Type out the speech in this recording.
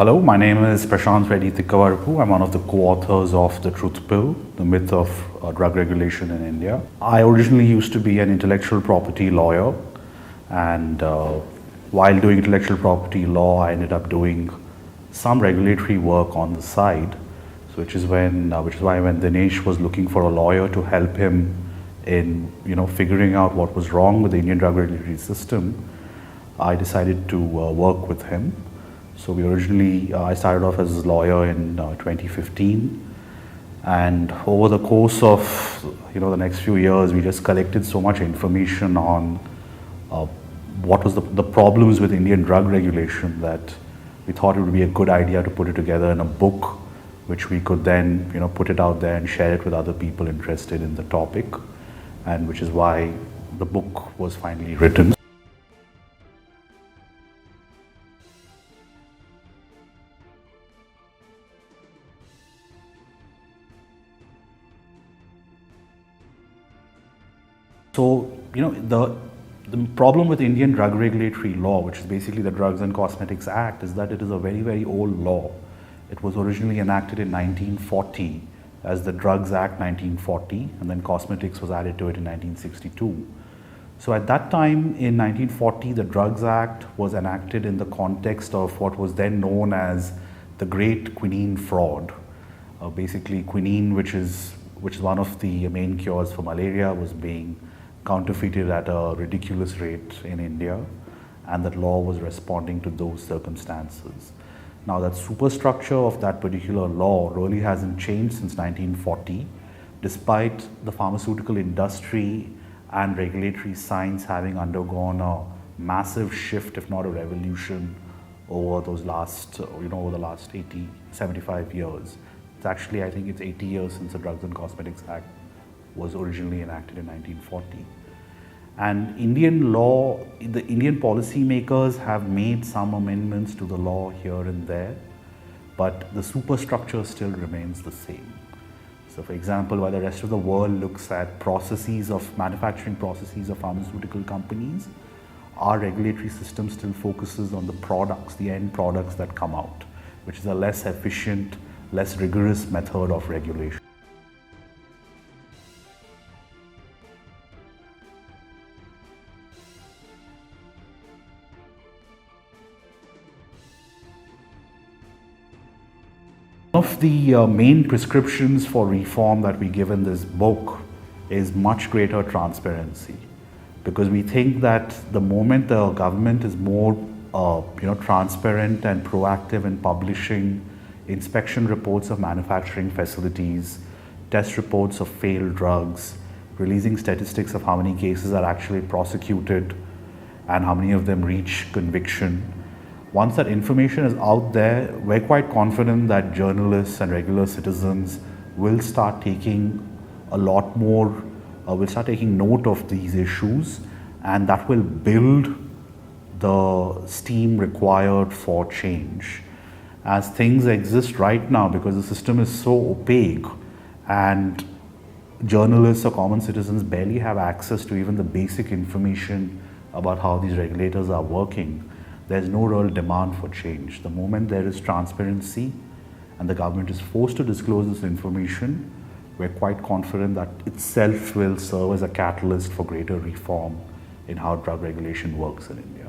Hello, my name is REDDY. I'm one of the co-authors of The Truth Pill, The Myth of Drug Regulation in India. I originally used to be an intellectual property lawyer, and while doing intellectual property law, I ended up doing some regulatory work on the side. So which is why when Dinesh was looking for a lawyer to help him in figuring out what was wrong with the Indian drug regulatory system, I decided to work with him. So I started off as a lawyer in 2015, and over the course of the next few years, we just collected so much information on what was the problems with Indian drug regulation that we thought it would be a good idea to put it together in a book, which we could then put it out there and share it with other people interested in the topic, and which is why the book was finally written. So, the problem with Indian drug regulatory law, which is basically the Drugs and Cosmetics Act, is that it is a very, very old law. It was originally enacted in 1940 as the Drugs Act 1940, and then cosmetics was added to it in 1962. So at that time in 1940, the Drugs Act was enacted in the context of what was then known as the Great Quinine Fraud. Basically, quinine, which is one of the main cures for malaria, was being counterfeited at a ridiculous rate in India, and that law was responding to those circumstances. Now, that superstructure of that particular law really hasn't changed since 1940, despite the pharmaceutical industry and regulatory science having undergone a massive shift, if not a revolution, over the last 75 years. It's actually, I think it's 80 years since the Drugs and Cosmetics Act was originally enacted in 1940. And Indian law, the Indian policymakers have made some amendments to the law here and there, but the superstructure still remains the same. So for example, while the rest of the world looks at manufacturing processes of pharmaceutical companies, our regulatory system still focuses on the end products that come out, which is a less efficient, less rigorous method of regulation. One of the main prescriptions for reform that we give in this book is much greater transparency, because we think that the moment the government is more transparent and proactive in publishing inspection reports of manufacturing facilities, test reports of failed drugs, releasing statistics of how many cases are actually prosecuted and how many of them reach conviction. Once that information is out there, we're quite confident that journalists and regular citizens will start taking note of these issues, and that will build the steam required for change. As things exist right now, because the system is so opaque and journalists or common citizens barely have access to even the basic information about how these regulators are working, there's no real demand for change. The moment there is transparency and the government is forced to disclose this information, we're quite confident that itself will serve as a catalyst for greater reform in how drug regulation works in India.